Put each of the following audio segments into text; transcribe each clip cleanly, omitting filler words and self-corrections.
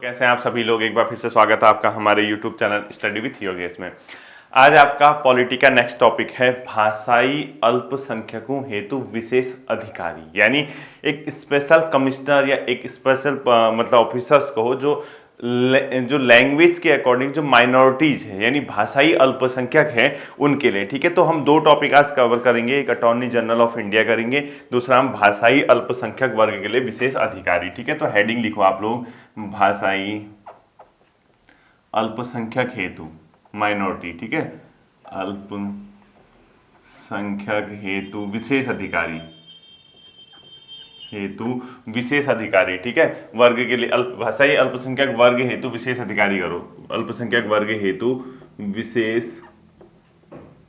कैसे हैं आप सभी लोग। एक बार फिर से स्वागत है आपका हमारे YouTube channel study with Yogesh में। आज आपका पॉलिटी का नेक्स्ट टॉपिक है भाषाई अल्पसंख्यकों हेतु विशेष अधिकारी, यानी एक स्पेशल कमिश्नर या एक स्पेशल मतलब ऑफिसर्स को जो लैंग्वेज के अकॉर्डिंग जो माइनॉरिटीज है यानी भाषाई अल्पसंख्यक हैं उनके लिए। ठीक है, तो हम दो टॉपिक आज कवर करेंगे, एक अटॉर्नी जनरल ऑफ इंडिया करेंगे, दूसरा हम भाषाई अल्पसंख्यक वर्ग के लिए विशेष अधिकारी। ठीक है, तो हेडिंग लिखो आप लोग, भाषाई अल्पसंख्यक हेतु माइनॉरिटी। ठीक है, अल्पसंख्यक हेतु विशेष अधिकारी, हेतु विशेष अधिकारी। ठीक है, वर्ग के लिए भाषाई अल्पसंख्यक वर्ग हेतु विशेष अधिकारी करो, अल्पसंख्यक वर्ग हेतु विशेष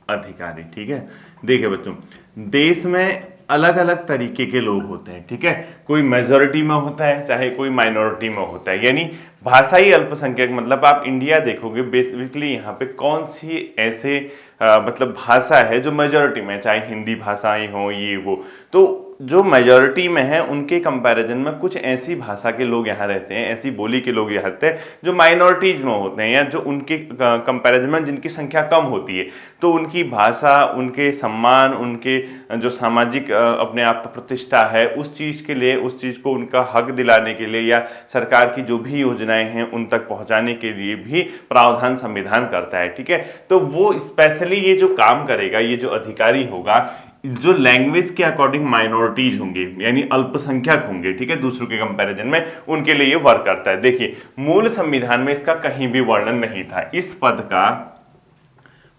अधिकारी। ठीक है, देखिए बच्चों, देश में अलग अलग तरीके के लोग होते हैं। ठीक है, कोई मेजोरिटी में होता है चाहे कोई माइनॉरिटी में होता है। यानी भाषाई अल्पसंख्यक मतलब आप इंडिया देखोगे बेसिकली यहाँ पे कौन सी ऐसे मतलब भाषा है जो मेजोरिटी में, चाहे हिंदी भाषाएं हो ये वो, तो जो मेजोरिटी में है उनके कंपैरिजन में कुछ ऐसी भाषा के लोग यहाँ रहते हैं, ऐसी बोली के लोग यहाँ रहते हैं जो माइनॉरिटीज में होते हैं या जो उनके कंपैरिजन में जिनकी संख्या कम होती है, तो उनकी भाषा, उनके सम्मान, उनके जो सामाजिक अपने आप प्रतिष्ठा है उस चीज़ के लिए, उस चीज़ को उनका हक दिलाने के लिए या सरकार की जो भी योजनाएं हैं उन तक पहुंचाने के लिए भी प्रावधान संविधान करता है। ठीक है, तो वो स्पेशली ये जो काम करेगा, ये जो अधिकारी होगा, जो लैंग्वेज के अकॉर्डिंग माइनॉरिटीज होंगे यानी अल्पसंख्यक होंगे, ठीक है, दूसरों के कंपैरिजन में, उनके लिए ये वर्क करता है। देखिए, मूल संविधान में इसका कहीं भी वर्णन नहीं था, इस पद का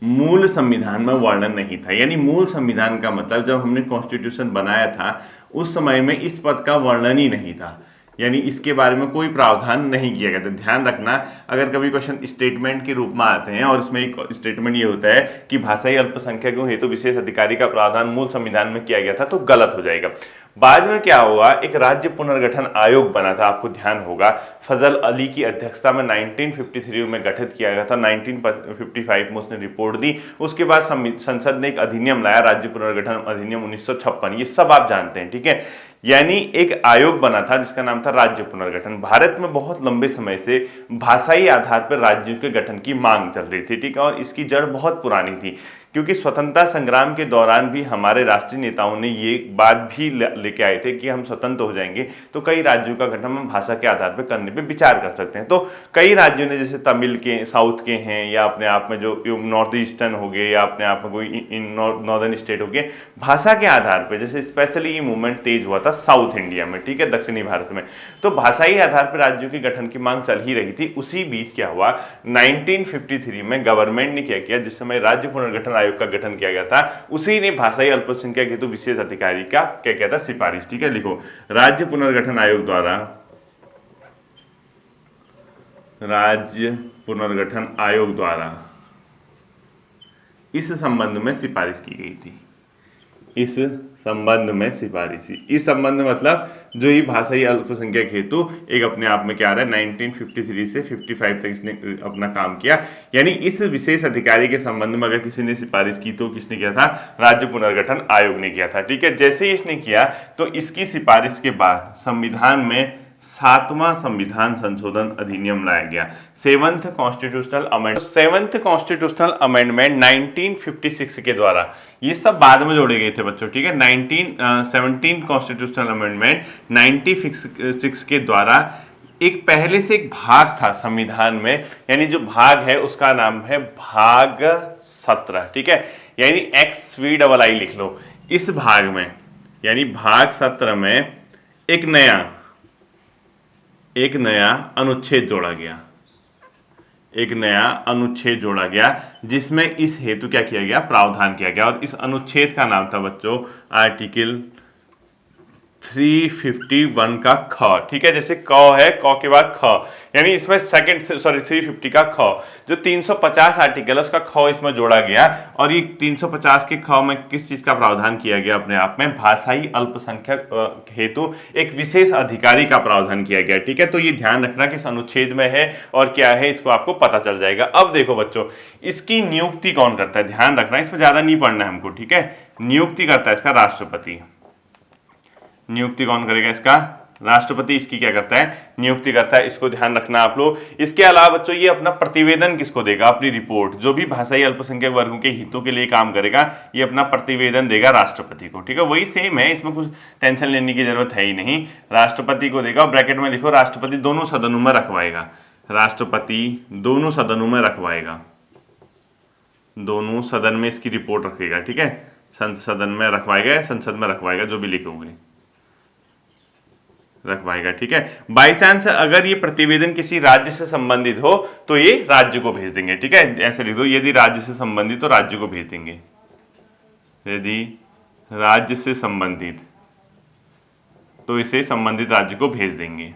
मूल संविधान में वर्णन नहीं था। यानी मूल संविधान का मतलब जब हमने कॉन्स्टिट्यूशन बनाया था उस समय में इस पद का वर्णन ही नहीं था, यानी इसके बारे में कोई प्रावधान नहीं किया गया था। ध्यान रखना, अगर कभी क्वेश्चन स्टेटमेंट के रूप में आते हैं और इसमें एक स्टेटमेंट ये होता है कि भाषाई अल्पसंख्यकों हेतु विशेष अधिकारी का प्रावधान मूल संविधान में किया गया था, तो गलत हो जाएगा। बाद में क्या हुआ, एक राज्य पुनर्गठन आयोग बना था, आपको ध्यान होगा, फजल अली की अध्यक्षता में 1953 में गठित किया गया था। 1955 में उसने रिपोर्ट दी, उसके बाद संसद ने एक अधिनियम लाया, राज्य पुनर्गठन अधिनियम 1956, ये सब आप जानते हैं। ठीक है, यानी एक आयोग बना था जिसका नाम था राज्य पुनर्गठन। भारत में बहुत लंबे समय से भाषाई आधार पर राज्यों के गठन की मांग चल रही थी। ठीक है, और इसकी जड़ बहुत पुरानी थी, क्योंकि स्वतंत्रता संग्राम के दौरान भी हमारे राष्ट्रीय नेताओं ने ये बात भी लेके आए थे कि हम स्वतंत्र हो जाएंगे तो कई राज्यों का गठन हम भाषा के आधार पर करने पे विचार कर सकते हैं। तो कई राज्यों ने, जैसे तमिल के, साउथ के हैं, या अपने आप में जो नॉर्थ ईस्टर्न हो गए, या अपने आप में कोई नॉर्दर्न स्टेट हो गए, भाषा के आधार पर, जैसे स्पेशली ये मूवमेंट तेज हुआ था साउथ इंडिया में, ठीक है, दक्षिणी भारत में, तो भाषाई आधार पर राज्यों के गठन की मांग चल ही रही थी। उसी बीच क्या हुआ, 1953 में गवर्नमेंट ने क्या किया, जिस समय राज्य पुनर्गठन आयोग का गठन किया गया था, उसी ने भाषाई अल्पसंख्यक हेतु विशेष अधिकारी का क्या किया था, सिफारिश। ठीक है, लिखो, राज्य पुनर्गठन आयोग द्वारा, राज्य पुनर्गठन आयोग द्वारा इस संबंध में सिफारिश की गई थी। इस संबंध में सिफारिश, इस संबंध मतलब जो ये भाषाई अल्पसंख्यक हेतु एक अपने आप में क्या आ रहा है, 1953 से 55 तक इसने अपना काम किया। यानी इस विशेष अधिकारी के संबंध में अगर किसी ने सिफारिश की तो किसने किया था, राज्य पुनर्गठन आयोग ने किया था। ठीक है, जैसे ही इसने किया तो इसकी सिफारिश के बाद संविधान में 7वां संविधान संशोधन अधिनियम लाया गया, 7th constitutional amendment. 7th constitutional amendment 1956 के द्वारा, ये सब बाद में जोड़े गए थे बच्चों। ठीक है, 17 कॉन्स्टिट्यूशनल अमेंडमेंट 96 के द्वारा एक पहले से एक भाग था संविधान में, यानी जो भाग है उसका नाम है भाग 17। ठीक है, यानी XVII लिख लो। इस भाग में यानी भाग 17 में एक नया अनुच्छेद जोड़ा गया, एक नया अनुच्छेद जोड़ा गया जिसमें इस हेतु क्या किया गया, प्रावधान किया गया, और इस अनुच्छेद का नाम था बच्चों आर्टिकल 351 का ख। ठीक है, जैसे क है, क के बाद ख, यानी इसमें 350 का ख, जो 350 आर्टिकल है उसका ख इसमें जोड़ा गया, और ये 350 के ख में किस चीज का प्रावधान किया गया, अपने आप में भाषाई अल्पसंख्यक हेतु एक विशेष अधिकारी का प्रावधान किया गया। ठीक है, तो ये ध्यान रखना कि इस अनुच्छेद में है और क्या है, इसको आपको पता चल जाएगा। अब देखो बच्चों, इसकी नियुक्ति कौन करता है, ध्यान रखना, इसमें ज्यादा नहीं पढ़ना है हमको। ठीक है, नियुक्ति करता है इसका राष्ट्रपति। नियुक्ति कौन करेगा, इसका राष्ट्रपति इसकी क्या करता है, नियुक्ति करता है, इसको ध्यान रखना आप लोग। इसके अलावा बच्चों ये अपना प्रतिवेदन किसको देगा, अपनी रिपोर्ट, जो भी भाषाई अल्पसंख्यक वर्गों के हितों के लिए काम करेगा ये अपना प्रतिवेदन देगा राष्ट्रपति को, ठीक है, वही सेम है, इसमें कुछ टेंशन लेने की जरूरत है ही नहीं, राष्ट्रपति को देगा। ब्रैकेट में लिखो राष्ट्रपति दोनों सदनों में रखवाएगा, राष्ट्रपति दोनों सदनों में रखवाएगा, दोनों सदन में इसकी रिपोर्ट रखेगा, ठीक है, सदन में रखवाएगा, संसद में रखवाएगा, जो भी लिखोगे रखवाएगा, ठीक है। बाई चांस अगर ये प्रतिवेदन किसी राज्य से संबंधित हो तो ये राज्य को भेज देंगे, ठीक है, ऐसे लिख दो, यदि राज्य से संबंधित तो राज्य को भेज देंगे, यदि राज्य से संबंधित तो इसे संबंधित राज्य को भेज देंगे,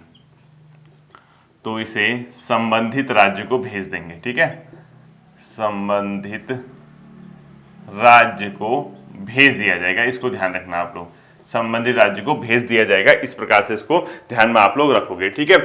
तो इसे संबंधित राज्य को भेज देंगे, ठीक है, संबंधित राज्य को भेज दिया जाएगा, इसको ध्यान रखना आप लोग, संबंधित राज्य को भेज दिया जाएगा, इस प्रकार से इसको ध्यान में आप लोग रखोगे, ठीक है।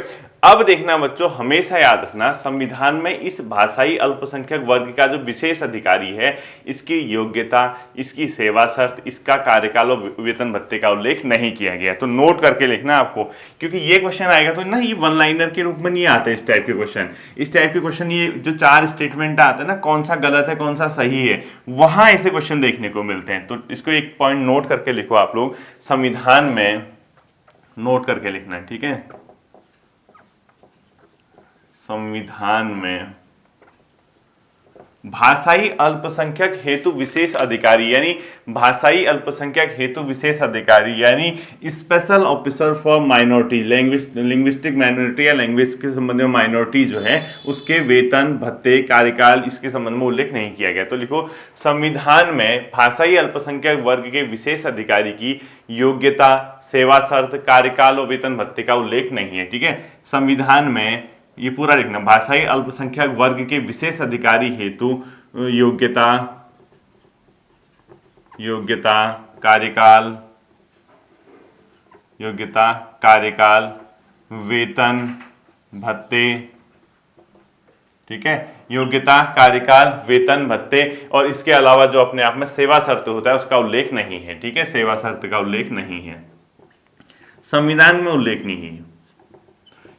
अब देखना बच्चों, हमेशा याद रखना संविधान में इस भाषाई अल्पसंख्यक वर्ग का जो विशेष अधिकारी है, इसकी योग्यता, इसकी सेवा शर्त, इसका कार्यकाल और वेतन भत्ते का उल्लेख नहीं किया गया, तो नोट करके लिखना आपको, क्योंकि ये क्वेश्चन आएगा तो ना, ये वन लाइनर के रूप में नहीं आते इस टाइप के क्वेश्चन, इस टाइप के क्वेश्चन ये जो 4 स्टेटमेंट आते हैं ना, कौन सा गलत है कौन सा सही है, वहां ऐसे क्वेश्चन देखने को मिलते हैं, तो इसको एक पॉइंट नोट करके लिखो आप लोग, संविधान में नोट करके लिखना है, ठीक है, संविधान में भाषाई अल्पसंख्यक हेतु विशेष अधिकारी, यानी भाषाई अल्पसंख्यक हेतु विशेष अधिकारी, यानी special officer for minority, linguistic minority या लैंग्वेज के संबंध में माइनॉरिटी जो है, उसके वेतन भत्ते कार्यकाल इसके संबंध में उल्लेख नहीं किया गया, तो लिखो संविधान में भाषाई अल्पसंख्यक वर्ग के विशेष अधिकारी की योग्यता, सेवा शर्त, कार्यकाल और वेतन भत्ते का उल्लेख नहीं है, ठीक है, संविधान में ये पूरा लिखना, भाषाई अल्पसंख्यक वर्ग के विशेष अधिकारी हेतु योग्यता, कार्यकाल, वेतन भत्ते, ठीक है, योग्यता, कार्यकाल, वेतन भत्ते, और इसके अलावा जो अपने आप में सेवा शर्त होता है उसका उल्लेख नहीं है, ठीक है, सेवा शर्त का उल्लेख नहीं है, संविधान में उल्लेख नहीं है,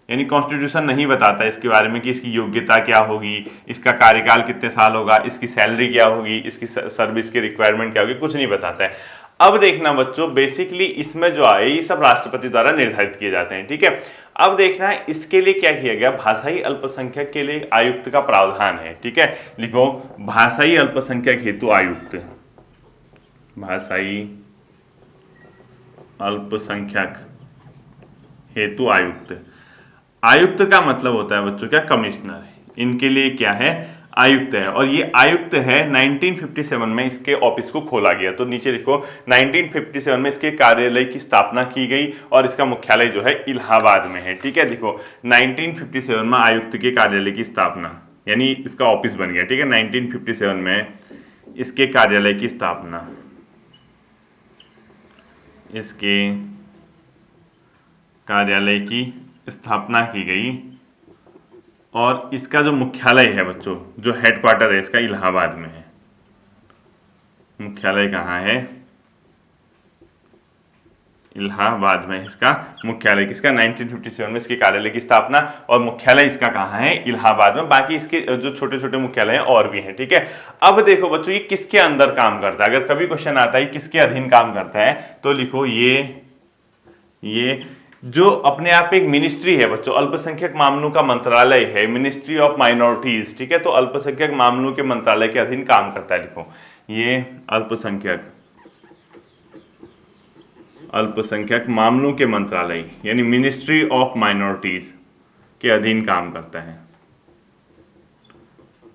यानी कॉन्स्टिट्यूशन नहीं बताता इसके बारे में कि इसकी योग्यता क्या होगी, इसका कार्यकाल कितने साल होगा, इसकी सैलरी क्या होगी, इसकी सर्विस की रिक्वायरमेंट क्या होगी, कुछ नहीं बताता है। अब देखना बच्चों, बेसिकली इसमें जो आए ये सब राष्ट्रपति द्वारा निर्धारित किए जाते हैं, ठीक है। अब देखना है इसके लिए क्या किया गया, भाषाई अल्पसंख्यक के लिए आयुक्त का प्रावधान है, ठीक है, लिखो भाषाई अल्पसंख्यक हेतु आयुक्त, भाषाई अल्पसंख्यक हेतु आयुक्त, आयुक्त का मतलब होता है बच्चों क्या, कमिश्नर, इनके लिए क्या है, आयुक्त है, और ये आयुक्त है 1957 में इसके ऑफिस को खोला गया, तो नीचे लिखो 1957 में इसके कार्यालय की स्थापना की गई और इसका मुख्यालय जो है इलाहाबाद में है, ठीक है, लिखो 1957 में आयुक्त के कार्यालय की स्थापना, यानी इसका ऑफिस बन गया, ठीक है, 1957 में इसके कार्यालय की स्थापना, इसके कार्यालय की स्थापना की गई, और इसका जो मुख्यालय है बच्चों, जो हेडक्वार्टर है इसका इलाहाबाद में है, मुख्यालय कहाँ है, इलाहाबाद में इसका मुख्यालय, किसका, 1957 में इसके कार्यालय की स्थापना, और मुख्यालय इसका कहाँ है, इलाहाबाद में, बाकी इसके जो छोटे छोटे मुख्यालय हैं और भी हैं, ठीक है। अब देखो बच्चों ये किसके अंदर काम करता है, अगर कभी क्वेश्चन आता है किसके अधीन काम करता है, तो लिखो ये जो अपने आप एक मिनिस्ट्री है बच्चों, अल्पसंख्यक मामलों का मंत्रालय है, मिनिस्ट्री ऑफ माइनॉरिटीज, ठीक है, तो अल्पसंख्यक मामलों के मंत्रालय के अधीन काम करता है, लिखो ये अल्पसंख्यक मामलों के मंत्रालय, यानी मिनिस्ट्री ऑफ माइनॉरिटीज के अधीन काम करता है,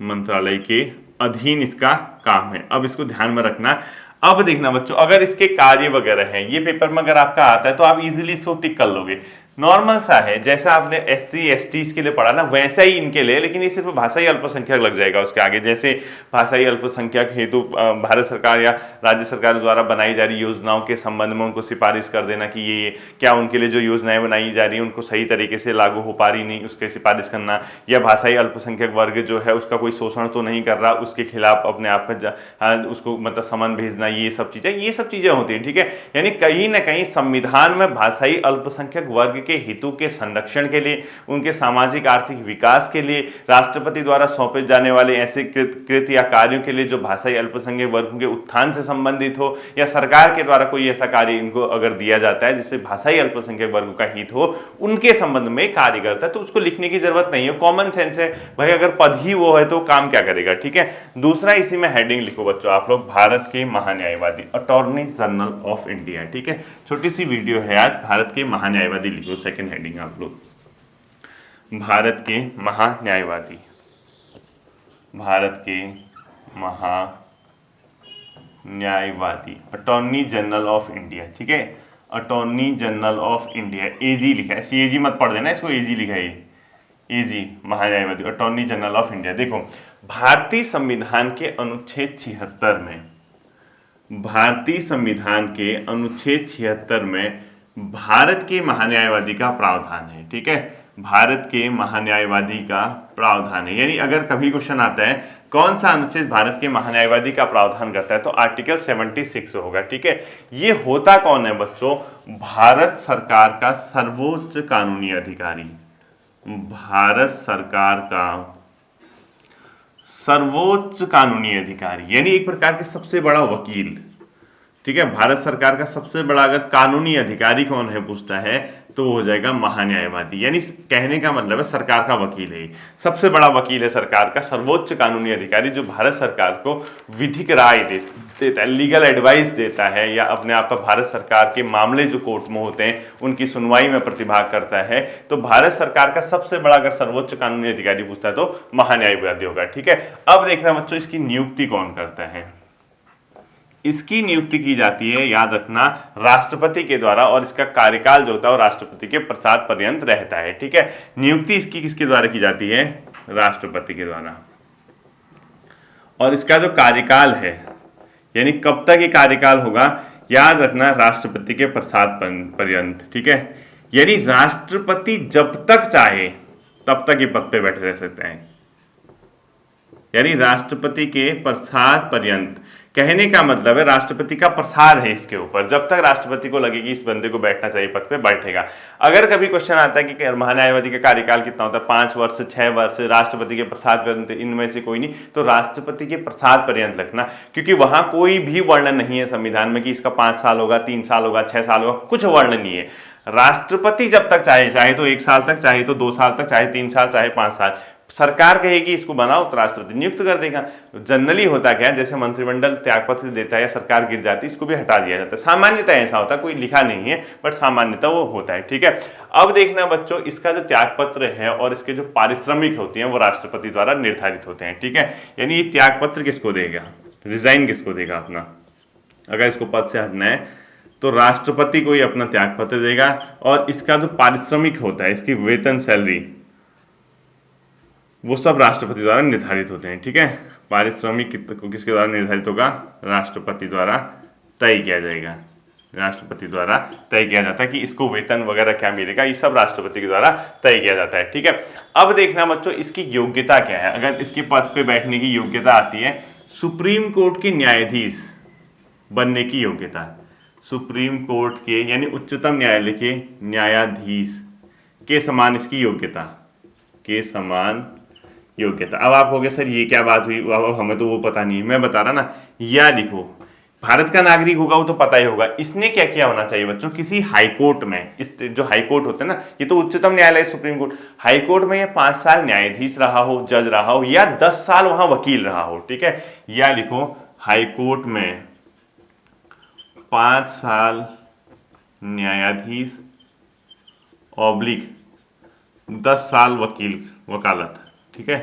मंत्रालय के अधीन इसका काम है। अब इसको ध्यान में रखना। अब देखना बच्चों, अगर इसके कार्य वगैरह हैं, ये पेपर में अगर आपका आता है तो आप इजीली इसको टिक कर लोगे। नॉर्मल सा है, जैसा आपने SC ST के लिए पढ़ा ना वैसा ही इनके लिए, लेकिन ये सिर्फ भाषाई अल्पसंख्यक लग जाएगा उसके आगे। जैसे भाषाई अल्पसंख्यक हेतु भारत सरकार या राज्य सरकार द्वारा बनाई जा रही योजनाओं के संबंध में उनको सिफारिश कर देना कि ये क्या उनके लिए जो योजनाएं बनाई जा रही है उनको सही तरीके से लागू हो पा रही नहीं, उसके सिफारिश करना, या भाषाई अल्पसंख्यक वर्ग जो है उसका कोई शोषण तो नहीं कर रहा, उसके खिलाफ अपने आप में उसको मतलब समन भेजना, ये सब चीजें होती है। ठीक है, यानी कहीं ना कहीं संविधान में भाषाई अल्पसंख्यक वर्ग के हितों के संरक्षण के लिए, उनके सामाजिक आर्थिक विकास के लिए, राष्ट्रपति द्वारा सौंपे जाने वाले ऐसे कृत या कार्यों के लिए जो भाषाई अल्पसंख्यक वर्गों के उत्थान से संबंधित हो, या सरकार के द्वारा कोई ऐसा कार्य इनको अगर दिया जाता है जिससे भाषाई अल्पसंख्यक वर्गों का हित हो, उनके संबंध में कार्य करता है, तो उसको लिखने की जरूरत नहीं है, कॉमन सेंस है भाई। अगर पद ही वो है तो काम क्या करेगा। ठीक है, दूसरा इसी में हेडिंग लिखो बच्चों आप लोग, भारत के महान्यायवादी, अटॉर्नी जनरल ऑफ इंडिया। ठीक है, छोटी सी वीडियो है आज, भारत के महान्यायवादी लिखो, सेकंड हेडिंग आप लोग, भारत के महान्यायवादी, भारत के महान्यायवादी, अटॉर्नी जनरल ऑफ इंडिया। ठीक है, अटॉर्नी जनरल ऑफ इंडिया, एजी लिखा है, CAG मत पढ़ देना इसको, एजी लिखा है, एजी महान्यायवादी, अटॉर्नी जनरल ऑफ इंडिया। देखो भारतीय संविधान के अनुच्छेद 76 में, भारतीय संविधान के अनुच्छेद 76 में भारत के महान्यायवादी का प्रावधान है। ठीक है, भारत के महान्यायवादी का प्रावधान है, यानी अगर कभी क्वेश्चन आता है कौन सा अनुच्छेद भारत के महान्यायवादी का प्रावधान करता है, तो आर्टिकल 76 होगा। ठीक है, ये होता कौन है बच्चों, भारत सरकार का सर्वोच्च कानूनी अधिकारी, भारत सरकार का सर्वोच्च कानूनी अधिकारी, यानी एक प्रकार के सबसे बड़ा वकील। ठीक है, भारत सरकार का सबसे बड़ा अगर कानूनी अधिकारी कौन है पूछता है तो हो जाएगा महान्यायवादी, यानी कहने का मतलब है सरकार का वकील है, सबसे बड़ा वकील है सरकार का, सर्वोच्च कानूनी अधिकारी जो भारत सरकार को विधिक राय देता है, लीगल एडवाइस देता है, या अपने आप पर भारत सरकार के मामले जो कोर्ट में होते हैं उनकी सुनवाई में प्रतिभाग करता है। तो भारत सरकार का सबसे बड़ा अगर सर्वोच्च कानूनी अधिकारी पूछता है तो महान्यायवादी होगा। ठीक है, अब देखना बच्चों इसकी नियुक्ति कौन करता है, इसकी नियुक्ति की जाती है, याद रखना, राष्ट्रपति के द्वारा, और इसका कार्यकाल जो होता है वो राष्ट्रपति के प्रसाद पर्यंत रहता है। ठीक है, नियुक्ति इसकी किसके द्वारा की जाती है, राष्ट्रपति के द्वारा, और इसका जो कार्यकाल है यानी कब तक ये कार्यकाल होगा, याद रखना, राष्ट्रपति के प्रसाद पर्यंत। ठीक है, यानी राष्ट्रपति जब तक चाहे तब तक ये पद पे बैठे रह सकते हैं, यानी राष्ट्रपति के प्रसाद पर्यंत, कहने का मतलब है राष्ट्रपति का प्रसार है इसके ऊपर, जब तक राष्ट्रपति को लगे कि इस बंदे को बैठना चाहिए पद पे बैठेगा। अगर कभी क्वेश्चन आता है कि महान्यायवादी का कार्यकाल कितना होता है, 5 वर्ष, 6 वर्ष, राष्ट्रपति के प्रसाद पर्यंत, इनमें से कोई नहीं, तो राष्ट्रपति के प्रसाद पर्यंत लिखना, क्योंकि वहां कोई भी वर्णन नहीं है संविधान में कि इसका 5 साल होगा, 3 साल होगा, 6 साल होगा, कुछ वर्णन नहीं है। राष्ट्रपति जब तक चाहे तो 1 साल तक, चाहे तो 2 साल तक, चाहे 3 साल, चाहे 5 साल, सरकार कहेगी इसको बनाओ तो राष्ट्रपति नियुक्त कर देगा। जनरली होता क्या है, जैसे मंत्रिमंडल त्यागपत्र देता है या सरकार गिर जाती है, इसको भी हटा दिया जाता है, सामान्यतः ऐसा होता है, कोई लिखा नहीं है बट सामान्यतः वो होता है। ठीक है, अब देखना बच्चों, इसका जो त्यागपत्र है और इसके जो पारिश्रमिक होते हैं वो राष्ट्रपति द्वारा निर्धारित होते हैं। ठीक है, यानी ये त्यागपत्र किसको देगा, रिजाइन किसको देगा अपना, अगर इसको पद से हटना है तो राष्ट्रपति को ही अपना त्यागपत्र देगा, और इसका जो पारिश्रमिक होता है, इसकी वेतन, सैलरी, वो सब राष्ट्रपति द्वारा निर्धारित होते हैं। ठीक है, पारिश्रमिक किसके द्वारा निर्धारित होगा, राष्ट्रपति द्वारा तय किया जाएगा, राष्ट्रपति द्वारा तय किया जाता है कि इसको वेतन वगैरह क्या मिलेगा, ये सब राष्ट्रपति के द्वारा तय किया जाता है। ठीक है, अब देखना बच्चों इसकी योग्यता क्या है, अगर इसके पद पे बैठने की योग्यता आती है, सुप्रीम कोर्ट के न्यायाधीश बनने की योग्यता, सुप्रीम कोर्ट के यानी उच्चतम न्यायालय के न्यायाधीश के समान इसकी योग्यता, के समान योग्यता। अब आप कहोगे सर ये क्या बात हुई, अब हमें तो वो पता नहीं, मैं बता रहा ना, या लिखो भारत का नागरिक होगा वो तो पता ही होगा, इसने क्या क्या होना चाहिए बच्चों, किसी हाईकोर्ट में, इस जो हाईकोर्ट होते हैं ना, ये तो उच्चतम न्यायालय, सुप्रीम कोर्ट, हाईकोर्ट में ये 5 साल न्यायाधीश रहा हो, जज रहा हो, या 10 साल वहां वकील रहा हो। ठीक है, या लिखो हाईकोर्ट में 5 साल न्यायाधीश ऑब्लिक 10 साल वकील, वकालत। ठीक है,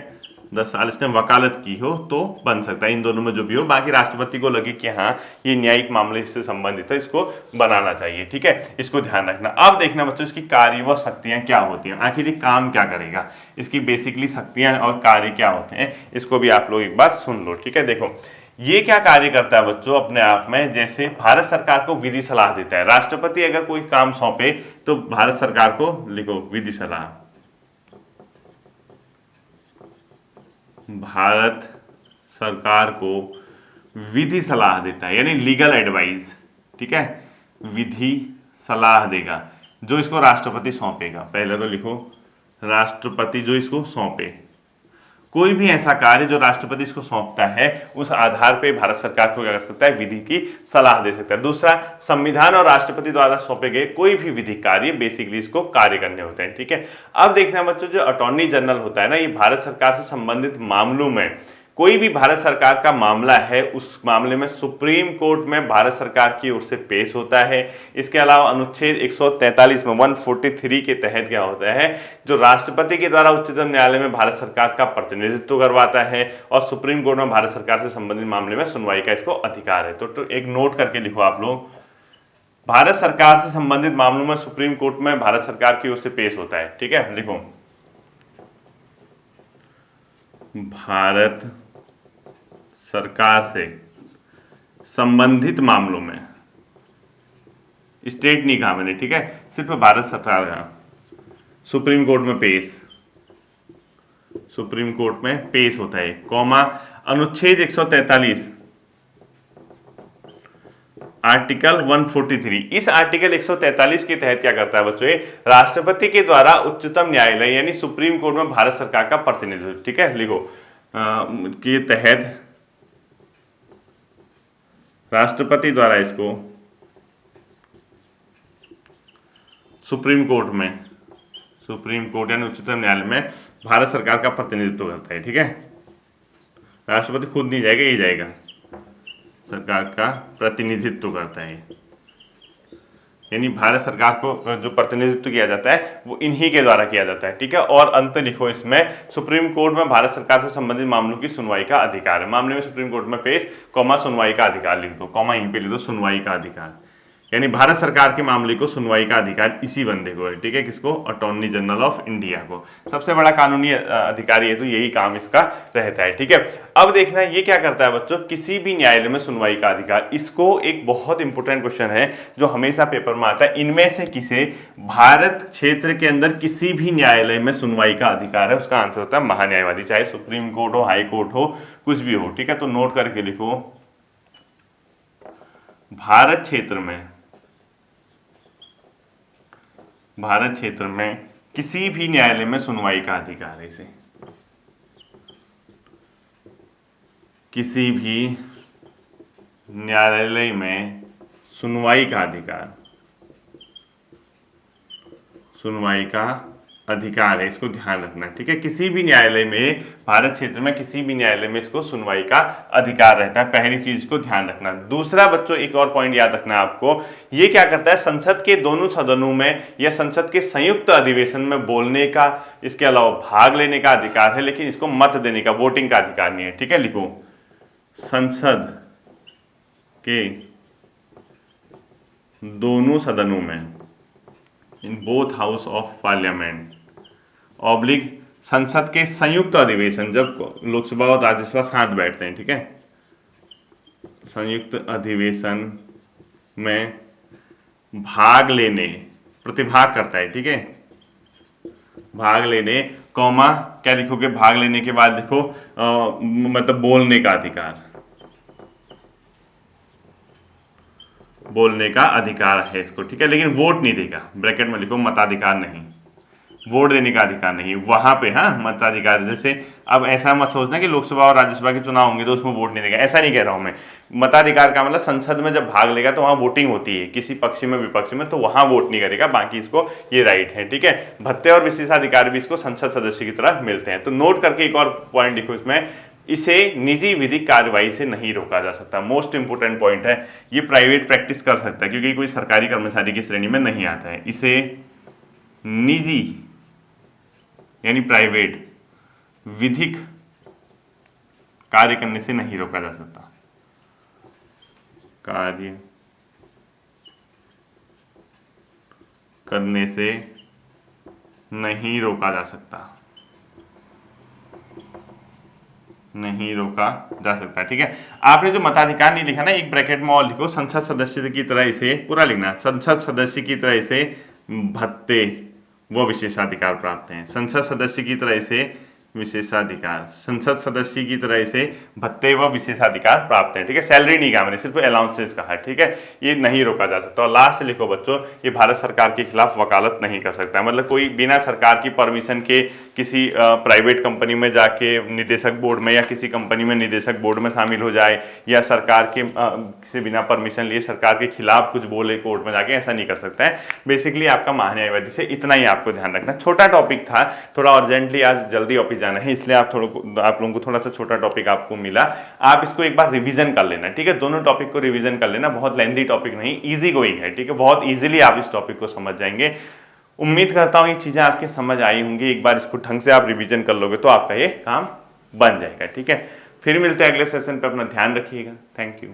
10 साल इसने वकालत की हो तो बन सकता है, इन दोनों में जो भी हो। बाकी राष्ट्रपति को लगे कि हाँ ये न्यायिक मामले से संबंधित है, इसको बनाना चाहिए, ठीक है, इसको ध्यान रखना। अब देखना बच्चों इसकी कार्य व शक्तियां क्या होती हैं, आखिर ये काम क्या करेगा, इसकी बेसिकली शक्तियां और कार्य क्या होते हैं, इसको भी आप लोग एक बार सुन लो, ठीक है। देखो ये क्या कार्य करता है बच्चों अपने आप में, जैसे भारत सरकार को विधि सलाह देता है। राष्ट्रपति अगर कोई काम सौंपे तो भारत सरकार को लिखो विधि सलाह, भारत सरकार को विधि सलाह देता है, यानी लीगल एडवाइस, ठीक है, विधि सलाह देगा जो इसको राष्ट्रपति सौंपेगा। पहले तो लिखो राष्ट्रपति जो इसको सौंपे, कोई भी ऐसा कार्य जो राष्ट्रपति इसको सौंपता है उस आधार पे भारत सरकार को क्या कर सकता है, विधि की सलाह दे सकता है। दूसरा, संविधान और राष्ट्रपति द्वारा सौंपे गए कोई भी विधिक कार्य बेसिकली इसको कार्य करने होते हैं, ठीक है। अब देखना बच्चों जो अटॉर्नी जनरल होता है ना, ये भारत सरकार से संबंधित मामलों में कोई भी भारत सरकार का मामला है उस मामले में सुप्रीम कोर्ट में भारत सरकार की ओर से पेश होता है। इसके अलावा अनुच्छेद 143 में 143 के तहत क्या होता है, जो राष्ट्रपति के द्वारा उच्चतम न्यायालय में भारत सरकार का प्रतिनिधित्व करवाता है और सुप्रीम कोर्ट में भारत सरकार से संबंधित मामले में सुनवाई का इसको अधिकार है। तो एक नोट करके लिखो आप लोग, भारत सरकार से संबंधित मामलों में सुप्रीम कोर्ट में भारत सरकार की ओर से पेश होता है, ठीक है। लिखो भारत सरकार से संबंधित मामलों में, स्टेट नहीं कहा मैंने, ठीक है, सिर्फ भारत सरकार का सुप्रीम कोर्ट में पेश, सुप्रीम कोर्ट में पेश होता है, कॉमा अनुच्छेद 143 आर्टिकल 143, इस आर्टिकल 143 के तहत क्या करता है बच्चों, राष्ट्रपति के द्वारा उच्चतम न्यायालय यानी सुप्रीम कोर्ट में भारत सरकार का प्रतिनिधित्व, ठीक है, लिखो के तहत राष्ट्रपति द्वारा इसको सुप्रीम कोर्ट में, सुप्रीम कोर्ट यानी उच्चतम न्यायालय में भारत सरकार का प्रतिनिधित्व करता है, ठीक है। राष्ट्रपति खुद नहीं जाएगा, ये जाएगा, सरकार का प्रतिनिधित्व करता है, यानी भारत सरकार को जो प्रतिनिधित्व किया जाता है वो इन्हीं के द्वारा किया जाता है, ठीक है। और अंत लिखो इसमें, सुप्रीम कोर्ट में भारत सरकार से संबंधित मामलों की सुनवाई का अधिकार है, मामले में सुप्रीम कोर्ट में पेश, कॉमा सुनवाई का अधिकार लिख दो, कॉमा यहीं पे लिख दो सुनवाई का अधिकार, यानी भारत सरकार के मामले को सुनवाई का अधिकार इसी बंदे को है, ठीक है, किसको, अटॉर्नी जनरल ऑफ इंडिया को। सबसे बड़ा कानूनी अधिकारी है तो यही काम इसका रहता है, ठीक है। अब देखना ये क्या करता है बच्चों, किसी भी न्यायालय में सुनवाई का अधिकार, इसको एक बहुत इंपॉर्टेंट क्वेश्चन है जो हमेशा पेपर में आता है, इनमें से किसे भारत क्षेत्र के अंदर किसी भी न्यायालय में सुनवाई का अधिकार है, उसका आंसर होता है महान्यायवादी, चाहे सुप्रीम कोर्ट हो, हाई कोर्ट हो, कुछ भी हो, ठीक है। तो नोट करके लिखो, भारत क्षेत्र में किसी भी न्यायालय में सुनवाई का अधिकार है, इसे किसी भी न्यायालय में सुनवाई का अधिकार, सुनवाई का अधिकार है, इसको ध्यान रखना, ठीक है। किसी भी न्यायालय में, भारत क्षेत्र में किसी भी न्यायालय में इसको सुनवाई का अधिकार रहता है, पहली चीज को ध्यान रखना। दूसरा बच्चों एक और पॉइंट याद रखना आपको, ये क्या करता है, संसद के दोनों सदनों में या संसद के संयुक्त अधिवेशन में बोलने का, इसके अलावा भाग लेने का अधिकार है, लेकिन इसको मत देने का, वोटिंग का अधिकार नहीं है, ठीक है। लिखो संसद के दोनों सदनों में, in both house of parliament oblique संसद के संयुक्त अधिवेशन, जब लोकसभा और राज्यसभा साथ बैठते हैं, ठीक है, संयुक्त अधिवेशन में भाग लेने, प्रतिभाग करता है, ठीक है, भाग लेने, कॉमा क्या लिखोगे, भाग लेने के बाद लिखो मतलब बोलने का अधिकार, बोलने का अधिकार है इसको, ठीक है, लेकिन वोट नहीं देगा, ब्रैकेट में लिखो मताधिकार नहीं, वोट देने का अधिकार नहीं वहां पे, हाँ मताधिकार। जैसे अब ऐसा मत सोचना कि लोकसभा और राज्यसभा के चुनाव होंगे तो उसमें वोट नहीं देगा, ऐसा नहीं कह रहा हूं मैं। मताधिकार का मतलब संसद में जब भाग लेगा तो वहां वोटिंग होती है, किसी पक्ष में विपक्ष में, तो वहां वोट नहीं करेगा, बाकी इसको ये राइट है, ठीक है। भत्ते और विशेषाधिकार भी इसको संसद सदस्य की तरह मिलते हैं। तो नोट करके एक और पॉइंट लिखो इसमें, इसे निजी विधिक कार्यवाही से नहीं रोका जा सकता, मोस्ट इंपोर्टेंट पॉइंट है। ये प्राइवेट प्रैक्टिस कर सकता है क्योंकि कोई सरकारी कर्मचारी की श्रेणी में नहीं आता है। इसे निजी यानी प्राइवेट विधिक कार्य करने से नहीं रोका जा सकता, कार्य करने से नहीं रोका जा सकता, नहीं रोका जा सकता। ठीक है, आपने जो मताधिकार नहीं लिखा ना, एक ब्रैकेट में और लिखो, संसद सदस्य की तरह इसे पूरा लिखना, संसद सदस्य की तरह इसे भत्ते व विशेषाधिकार प्राप्त हैं। संसद सदस्य की तरह इसे विशेषाधिकार, संसद सदस्य की तरह इसे भत्ते व विशेषाधिकार प्राप्त है। ठीक है, सैलरी नहीं कहा मैंने, सिर्फ अलाउंसेस कहा है। ठीक है, ये नहीं रोका जा सकता। और लास्ट लिखो बच्चों, ये भारत सरकार के खिलाफ वकालत नहीं कर सकता, मतलब कोई बिना सरकार की परमिशन के किसी प्राइवेट कंपनी में जाके निदेशक बोर्ड में या किसी कंपनी में निदेशक बोर्ड में शामिल हो जाए, या सरकार के से बिना परमिशन लिए सरकार के खिलाफ कुछ बोले कोर्ट में जाके, ऐसा नहीं कर सकता है। बेसिकली आपका महान्यायवादी से इतना ही आपको ध्यान रखना। छोटा टॉपिक था, थोड़ा अर्जेंटली आज जल्दी ऑफिस जाना है, इसलिए आप लोगों को थोड़ा सा छोटा टॉपिक आपको मिला। आप इसको एक बार रिवीजन कर लेना। ठीक है, दोनों टॉपिक को रिवीजन कर लेना, बहुत लेंथी टॉपिक नहीं, इजी गोइंग है। ठीक है, बहुत इजीली आप इस टॉपिक को समझ जाएंगे। उम्मीद करता हूं ये चीजें आपके समझ आई होंगी। एक बार इसको ढंग से आप रिवीजन कर लोगे तो आपका ये काम बन जाएगा। ठीक है, फिर मिलते हैं अगले सेशन पे, अपना ध्यान रखिएगा। Thank you.